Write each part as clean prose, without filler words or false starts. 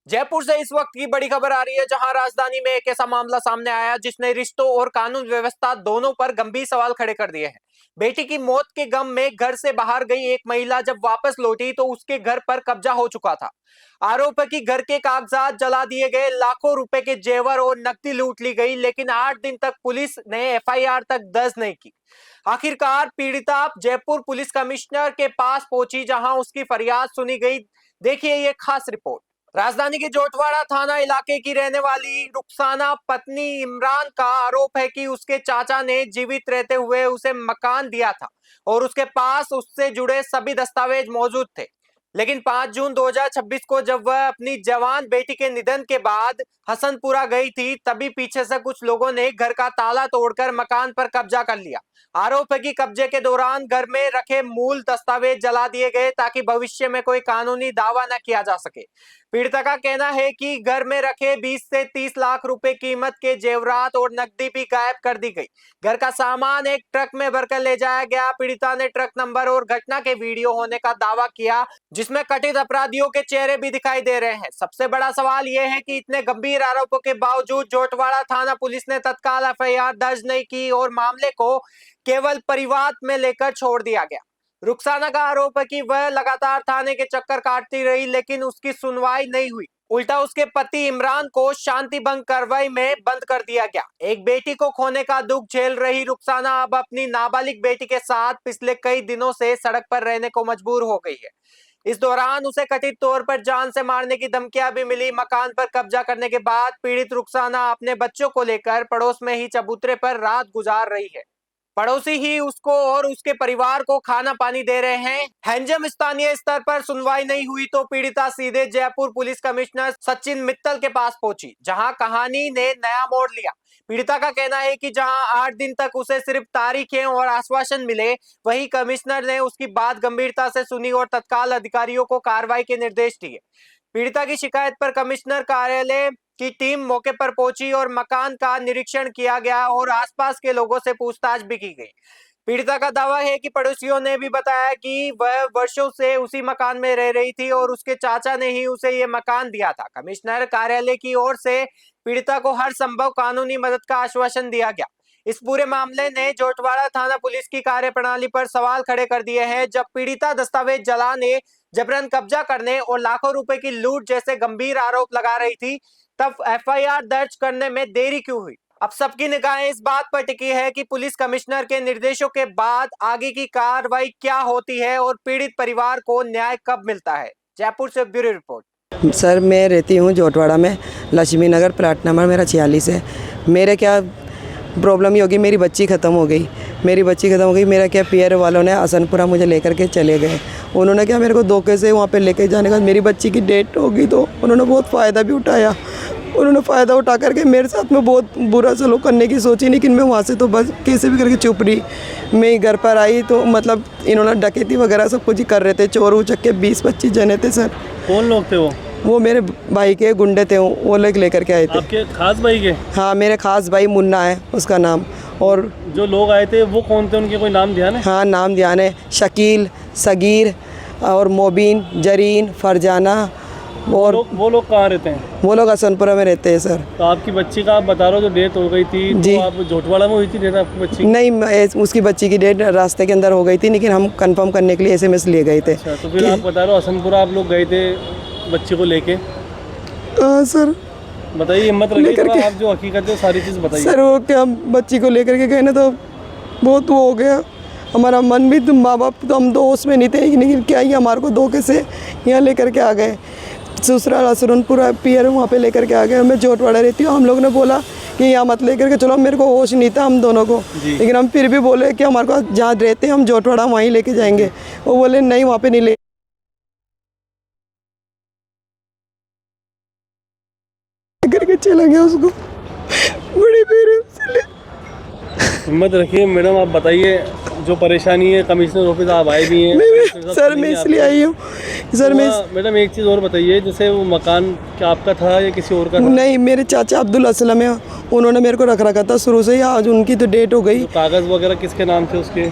जयपुर से इस वक्त की बड़ी खबर आ रही है, जहां राजधानी में एक ऐसा मामला सामने आया जिसने रिश्तों और कानून व्यवस्था दोनों पर गंभीर सवाल खड़े कर दिए हैं। बेटी की मौत के गम में घर से बाहर गई एक महिला जब वापस लौटी तो उसके घर पर कब्जा हो चुका था। आरोप है कि घर के कागजात जला दिए गए, लाखों रुपए के जेवर और नकदी लूट ली गई, लेकिन 8 दिन तक पुलिस ने एफआईआर तक दर्ज नहीं की। आखिरकार पीड़िता जयपुर पुलिस कमिश्नर के पास पहुंची, जहां उसकी फरियाद सुनी गई। देखिए ये खास रिपोर्ट। राजधानी के जोटवाड़ा थाना इलाके की रहने वाली रुखसाना पत्नी इमरान का आरोप है कि उसके चाचा ने जीवित रहते हुए उसे मकान दिया था और उसके पास उससे जुड़े सभी दस्तावेज मौजूद थे। लेकिन 5 जून 2026 को जब वह अपनी जवान बेटी के निधन के बाद हसनपुरा गई थी, तभी पीछे से कुछ लोगों ने घर का ताला तोड़कर मकान पर कब्जा कर लिया। आरोप है कि कब्जे के दौरान घर में रखे मूल दस्तावेज जला दिए गए ताकि भविष्य में कोई कानूनी दावा न किया जा सके। पीड़िता का कहना है कि घर में रखे 20 से 30 लाख रुपए कीमत के जेवरात और नकदी भी गायब कर दी गई। घर का सामान एक ट्रक में भरकर ले जाया गया। पीड़िता ने ट्रक नंबर और घटना के वीडियो होने का दावा किया, जिसमें कथित अपराधियों के चेहरे भी दिखाई दे रहे हैं। सबसे बड़ा सवाल यह है कि इतने गंभीर आरोपों के बावजूद जोटवाड़ा थाना पुलिस ने तत्काल एफआईआर दर्ज नहीं की और मामले को केवल परिवाद में लेकर छोड़ दिया गया। रुखसाना का आरोप है कि वह लगातार थाने के चक्कर काटती रही, लेकिन उसकी सुनवाई नहीं हुई। उल्टा उसके पति इमरान को शांति भंग कार्रवाई में बंद कर दिया गया। एक बेटी को खोने का दुख झेल रही रुखसाना अब अपनी नाबालिग बेटी के साथ पिछले कई दिनों से सड़क पर रहने को मजबूर हो गई है। इस दौरान उसे कथित तौर पर जान से मारने की धमकियां भी मिली। मकान पर कब्जा करने के बाद पीड़ित रुखसाना अपने बच्चों को लेकर पड़ोस में ही चबूतरे पर रात गुजार रही है। पड़ोसी ही उसको और उसके परिवार को खाना पानी दे रहे हैं। हैंजम स्थानीय स्तर पर सुनवाई नहीं हुई तो पीड़िता सीधे जयपुर पुलिस कमिश्नर सचिन मित्तल के पास पहुंची, जहां कहानी ने नया मोड़ लिया। पीड़िता का कहना है कि जहां 8 दिन तक उसे सिर्फ तारीखें और आश्वासन मिले, वहीं कमिश्नर ने उसकी बात गंभीरता से सुनी और तत्काल अधिकारियों को कार्रवाई के निर्देश दिए। पीड़िता की शिकायत पर कमिश्नर कार्यालय की टीम मौके पर पहुंची और मकान का निरीक्षण किया गया और आसपास के लोगों से पूछताछ भी की गई। पीड़िता का दावा है कि पड़ोसियों ने भी बताया कि वह वर्षों से उसी मकान में रह रही थी और उसके चाचा ने ही उसे ये मकान दिया था। कमिश्नर कार्यालय की ओर से पीड़िता को हर संभव कानूनी मदद का आश्वासन दिया गया। इस पूरे मामले ने जोटवाड़ा थाना पुलिस की कार्यप्रणाली पर सवाल खड़े कर दिए हैं। जब पीड़िता दस्तावेज जलाने, जबरन कब्जा करने और लाखों रुपए की लूट जैसे गंभीर आरोप लगा रही थी, तब एफआईआर दर्ज करने में देरी क्यों हुई? अब सबकी निगाहें इस बात पर टिकी है कि पुलिस कमिश्नर के निर्देशों के बाद आगे की कार्रवाई क्या होती है और पीड़ित परिवार को न्याय कब मिलता है। जयपुर से ब्यूरो रिपोर्ट। सर, मैं रहती हूँ जोटवाड़ा में, लक्ष्मी नगर, प्लाट नंबर मेरा 46 है। मेरे क्या प्रॉब्लम ही होगी, मेरी बच्ची ख़त्म हो गई। मेरा क्या पीयर वालों ने हसनपुरा मुझे लेकर के चले गए। उन्होंने क्या मेरे को धोखे से वहाँ पे लेके जाने का, मेरी बच्ची की डेट हो गई तो उन्होंने बहुत फ़ायदा भी उठाया। उन्होंने फ़ायदा उठा करके मेरे साथ में बहुत बुरा सलूक करने की सोची, लेकिन मैं वहाँ से तो बस कैसे भी करके चुप रही। मैं घर पर आई तो मतलब इन्होंने डकैती वगैरह सब कुछ ही कर रहे थे, चोर उचक के 20-25 जने थे सर। कौन लोग थे वो मेरे भाई के गुंडे थे, वो लोग लेकर के आए थे। आपके खास भाई के? हाँ, मेरे खास भाई मुन्ना है उसका नाम। और जो लोग आए थे वो कौन थे, उनके कोई नाम ध्यान है? हाँ, नाम ध्यान है, शकील, सगीर और मोबिन, जरीन, फरजाना। और वो लोग कहाँ रहते हैं? वो लोग हसनपुरा में रहते हैं सर। तो आपकी बच्ची का आप बता रहे हो जो डेथ हो गई थी, जी। तो आप जोटवाड़ा में हुई थी डेथ आपकी बच्ची? नहीं, उसकी बच्ची की डेट रास्ते के अंदर हो गई थी, लेकिन हम कंफर्म करने के लिए एसएमएस लिए गए थे। अच्छा, तो फिर आप बता रहे हो हसनपुरा आप लोग गए थे बच्ची को लेके? हाँ सर। बताइए, हिम्मत रखिए, आप जो हकीकत है सारी चीज़ बताइए। सर, वो क्या बच्ची को लेकर के गए ना तो बहुत वो हो गया, हमारा मन भी, तुम माँ बाप तो हम तो होश में नहीं थे, लेकिन क्या ही हमारे को धोखे से यहाँ लेकर के आ गए। ससुराल हसनपुरा पीयर वहाँ पे लेकर के आ गए। मैं जोटवाड़ा रहती हूँ। हम लोग ने बोला कि यहाँ मत लेकर के चलो, मेरे को होश नहीं था हम दोनों को, लेकिन हम फिर भी बोले कि हमारे को जहाँ रहते हैं हम जोटवाड़ा वहीं लेके जाएंगे। वो बोले नहीं, वहाँ पे नहीं ले करके चला गया उसको बड़ी बेरहमी से। हिम्मत रखिए मैडम, आप बताइए जो परेशानी है कमिश्नर ऑफिस आप आए भी हैं सर मैं इसलिए आई हूँ सर मैं मैडम एक चीज़ और बताइए, जैसे वो मकान क्या आपका था या किसी और का था? नहीं, मेरे चाचा अब्दुल असलम है, उन्होंने मेरे को रख रखा था शुरू से ही। आज उनकी तो डेट हो गई। तो कागज़ वगैरह किसके नाम थे उसके?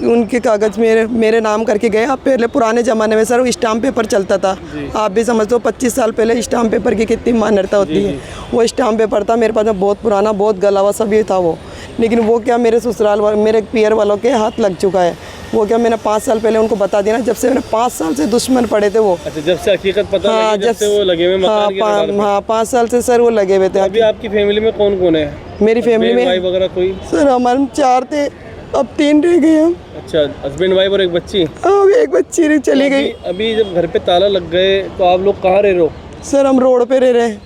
उनके कागज़ मेरे नाम करके गए। अब पहले पुराने ज़माने में सर वो स्टाम्प पेपर चलता था, आप भी समझते हो 25 साल पहले स्टाम्प पेपर की कितनी मान्यता होती है। वो स्टाम्प पेपर था मेरे पास में, बहुत पुराना, बहुत गला हुआ सभी था वो। लेकिन वो क्या मेरे ससुराल मेरे पियर वालों के हाथ लग चुका है। वो क्या मैंने 5 साल पहले उनको बता दिया ना, जब से मैंने 5 साल से दुश्मन पड़े थे वो। अच्छा, जब से हकीकत पता हाँ, लगी, जब से वो लगे हुए मकान के आधार पे। हाँ 5 साल से सर वो लगे हुए थे। अभी आपकी फैमिली में कौन कौन है? मेरी फैमिली में भाई वगैरह कोई? सर हमारे 4 थे, अब 3 रह गए हम। अच्छा, हस्बैंड वाइफ और एक बच्ची? अब एक बच्ची चली गई। अभी जब घर पे ताला लग गए तो आप लोग कहाँ रह रहे हो? सर हम रोड पे रह रहे हैं।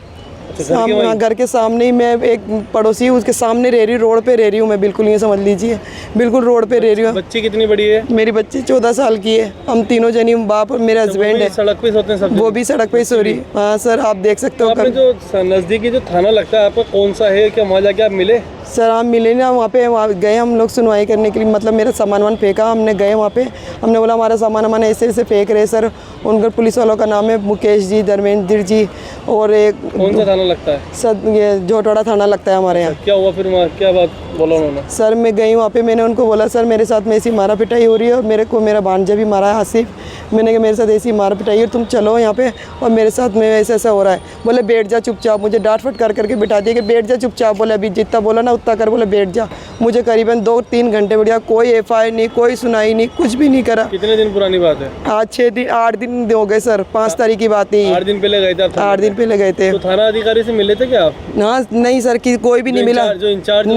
अच्छा, घर के सामने ही, मैं एक पड़ोसी हूँ उसके सामने रह रही हूँ, रोड पे रह रही हूँ मैं, बिल्कुल ये समझ लीजिए, बिल्कुल रोड पे रह रही हूँ। बच्ची कितनी बड़ी है? मेरी बच्ची 14 साल की है। हम तीनों जनी, बाप और मेरा हस्बैंड है। सड़क पे सोते हैं सब? वो भी सड़क पे ही सो रही। हाँ सर आप देख सकते हो। आपने जो नज़दीकी जो थाना लगता है आपका कौन सा है, क्या वहाँ जाके आप मिले? सर हम मिले ना, वहाँ गए हम लोग सुनवाई करने के लिए। मतलब मेरा सामान फेंका, हमने गए वहाँ पे, हमने बोला हमारा सामान ऐसे ऐसे फेंक रहे सर। उनका पुलिस वालों का नाम है मुकेश जी, धर्मेंद्र जी, और एक कौन सा थाना लगता है? सर ये जोटवाड़ा थाना लगता है हमारे यहाँ। क्या हुआ फिर वहाँ, क्या बात बोला उन्होंने? सर मैं गई वहाँ पे, मैंने उनको बोला सर मेरे साथ में ऐसी मारा पिटाई हो रही है, और मेरे को मेरा भांजा भी मारा है आसिफ। मैंने कहा मेरे साथ ऐसी मारा पिटाई है, तुम चलो यहाँ पे, और मेरे साथ में ऐसा ऐसा हो रहा है। बोले बैठ जा चुपचाप, मुझे डांट फट करके बिठा दिया कि बैठ जा चुपचाप। बोले अभी जितना बोला ना उतना कर, बोले बैठ जा। मुझे करीबन 2-3 घंटे बढ़िया, कोई FIR नहीं, कोई सुनाई नहीं, कुछ भी नहीं करा। कितने दिन पुरानी बात है? आज 8 दिन हो गए सर, 5 तारीख की बात है। 8 दिन पहले गए थे? 8 दिन पहले गए थे। तो थाना अधिकारी से मिले थे क्या आप? हाँ नहीं सर, कोई भी नहीं मिला। जो इंचार्ज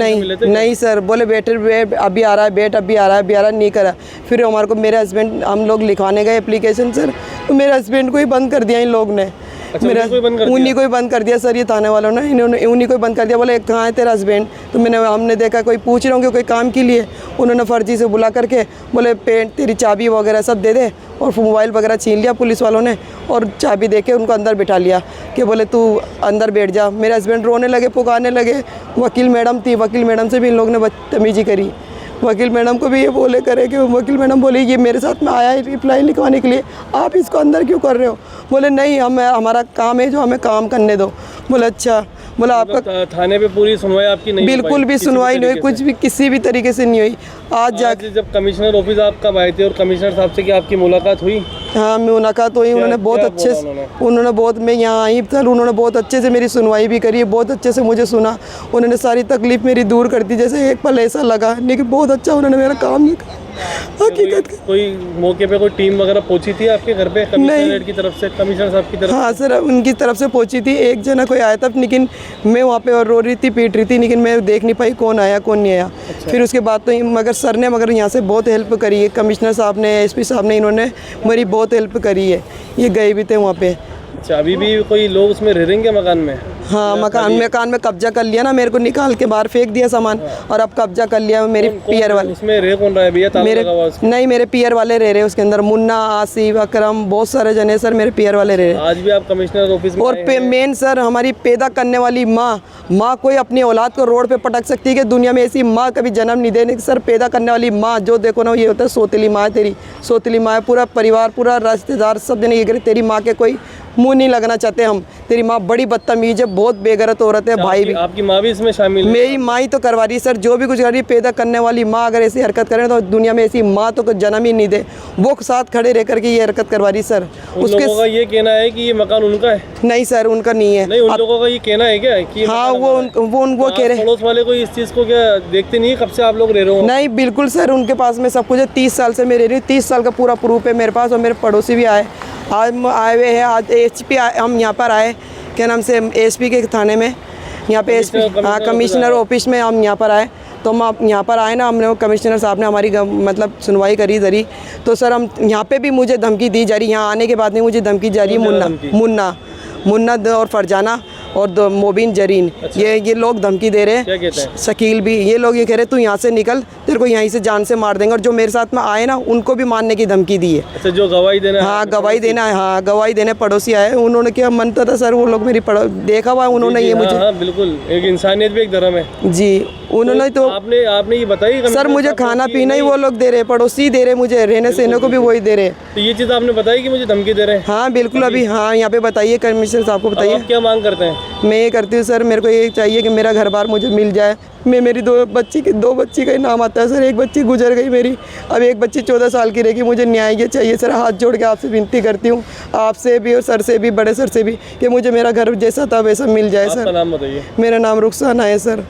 नहीं सर, बोले बैठ अभी आ रहा है, बैठ अभी आ रहा है, अभी आ रहा है, नहीं करा। फिर हमारे को मेरे हस्बैंड, हम लोग लिखवाने गए एप्लीकेशन सर, तो मेरे हस्बैंड को ही बंद कर दिया इन लोग ने। अच्छा, मेरा उन्हीं को ही बंद कर दिया सर, ये थाने वालों ने, इन्होंने उन्हीं को ही बंद कर दिया। बोले कहाँ है तेरा हस्बैंड? तो हमने देखा कोई पूछ रहे होंगे कोई काम के लिए, उन्होंने फर्जी से बुला करके बोले पेंट तेरी चाबी वगैरह सब दे दे, और मोबाइल वगैरह छीन लिया पुलिस वालों ने, और चाबी दे के उनको अंदर बिठा लिया कि बोले तू अंदर बैठ जा। मेरे हस्बैंड रोने लगे, पुकारने लगे। वकील मैडम थी, वकील मैडम से भी इन लोग ने बदतमीजी करी। वकील मैडम को भी ये बोले करे कि वकील मैडम बोली ये मेरे साथ में आया है रिप्लाई लिखवाने के लिए, आप इसको अंदर क्यों कर रहे हो? बोले नहीं, हमारा काम है जो हमें काम करने दो। बोले अच्छा। बोला आपका थाने पे पूरी सुनवाई आपकी नहीं? बिल्कुल भी सुनवाई नहीं हुई, कुछ भी किसी भी तरीके से नहीं हुई। आज जाके जब कमिश्नर ऑफिस आप कब आए थे और कमिश्नर साहब से क्या आपकी मुलाकात हुई? हाँ मुलाकात हुई, उन्होंने बहुत अच्छे, उन्होंने बहुत, मैं यहाँ आई सर, उन्होंने बहुत अच्छे से मेरी सुनवाई भी करी, बहुत अच्छे से मुझे सुना, उन्होंने सारी तकलीफ मेरी दूर कर दी। जैसे एक पल ऐसा लगा, लेकिन बहुत अच्छा उन्होंने मेरा काम नहीं करा। हकीकत कोई मौके पे कोई टीम वगैरह पहुंची थी आपके घर पे कमिश्नर की तरफ से, कमिश्नर साहब की तरफ? हाँ सर उनकी तरफ से पहुंची थी, एक जना कोई आया था, लेकिन मैं वहाँ पे और रो रही थी, पीट रही थी, लेकिन मैं देख नहीं पाई कौन आया कौन नहीं आया। फिर उसके बाद तो मगर सर ने यहाँ से बहुत हेल्प करी है, कमिश्नर साहब ने, SP साहब ने, इन्होंने मेरी बहुत हेल्प करी है। ये गए भी थे वहाँ पे। अच्छा, अभी भी कोई लोग उसमें रह रहेंगे मकान में? हाँ मकान में कब्जा कर लिया ना, मेरे को निकाल के बाहर फेंक दिया सामान, और अब कब्जा कर लिया मेरे पियर वाले। उसमें रह कौन रहा है भैया? नहीं मेरे पियर वाले रह रहे उसके अंदर, मुन्ना, आसिफ, अकरम, बहुत सारे जने सर मेरे पियर वाले रह रहे। आज भी आप कमिश्नर ऑफिस में? और मेन सर हमारी पैदा करने वाली माँ कोई अपनी औलाद को रोड पे पटक सकती है कि दुनिया में ऐसी माँ कभी जन्म नहीं देने। सर पैदा करने वाली माँ जो देखो ना, ये होता है सौतेली माँ है, तेरी सौतेली माँ है। पूरा परिवार, पूरा रिश्तेदार सब जने ये करे तेरी माँ के कोई मुंह नहीं लगना चाहते हम। तेरी माँ बड़ी बदतमीज है, बहुत बेगैरत औरत है। भाई भी, आपकी माँ भी इसमें शामिल है? मेरी माँ ही तो करवा रही है सर, जो भी कुछ कर रही है। पैदा करने वाली माँ अगर ऐसी हरकत करे तो दुनिया में ऐसी माँ तो जन्म ही नहीं दे, वो साथ खड़े रह करके ये हरकत करवा रही सर। उसके लोगों का ये कहना है कि ये मकान उनका है? नहीं सर उनका नहीं है। नहीं, उन लोगों का ये कहना है क्या कि हाँ वो कह रहे, पड़ोस वाले को इस चीज़ को क्या देखते नहीं, कब से आप लोग रह रहे हो? नहीं बिल्कुल सर, उनके पास में सब कुछ है। 30 साल से मैं रह रही हूँ, 30 साल का पूरा प्रूफ है मेरे पास, और मेरे पड़ोसी भी आए हुए हैं। आज SP हम यहाँ पर आए, क्या नाम से, SP के थाने में, यहाँ पे SP, हाँ कमिश्नर ऑफिस में हम यहाँ पर आए। तो हम यहाँ पर आए ना, हमने कमिश्नर साहब ने हमारी मतलब सुनवाई करी जरी। तो सर हम यहाँ पे भी मुझे धमकी दी जा रही, यहाँ आने के बाद में मुझे धमकी जा रही है। मुन्ना और फरजाना और मोबिन जरीन। अच्छा। ये लोग धमकी दे रहे हैं। क्या कहते हैं? शकील भी, ये लोग ये कह रहे तू यहाँ से निकल, तेरे को यहीं से जान से मार देंगे। और जो मेरे साथ में आए ना उनको भी मारने की धमकी दी है। अच्छा, जो गवाही देना? हाँ गवाही देना है, हाँ गवाही देने पड़ोसी आए। उन्होंने क्या मनता था सर, वो लोग मेरी देखा हुआ उन्होंने ये मुझे। हाँ बिल्कुल, एक इंसानियत भी एक धर्म है जी। उन्होंने तो आपने ये बताई सर मुझे खाना पीना ही वो लोग दे रहे, पड़ोसी दे रहे, मुझे रहने सहने को भी वही दे रहे। तो ये चीज़ आपने बताई कि मुझे धमकी दे रहे हैं? हाँ बिल्कुल, अभी हाँ यहाँ पे बताइए, कमिश्नर साहब को अब बताइए। आप क्या मांग करते हैं? मैं ये करती हूँ सर, मेरे को ये चाहिए कि मेरा घर बार मुझे मिल जाए। मैं मेरी दो बच्ची का ही नाम आता है सर, एक बच्ची गुजर गई मेरी, अब एक बच्ची 14 साल की रहेगी। मुझे न्याय ये चाहिए सर, हाथ जोड़ के आपसे विनती करती हूँ, आपसे भी और सर से भी, बड़े सर से भी, कि मुझे मेरा घर जैसा था वैसा मिल जाए आपका सर। नाम बताइए। मेरा नाम रुखसाना है सर।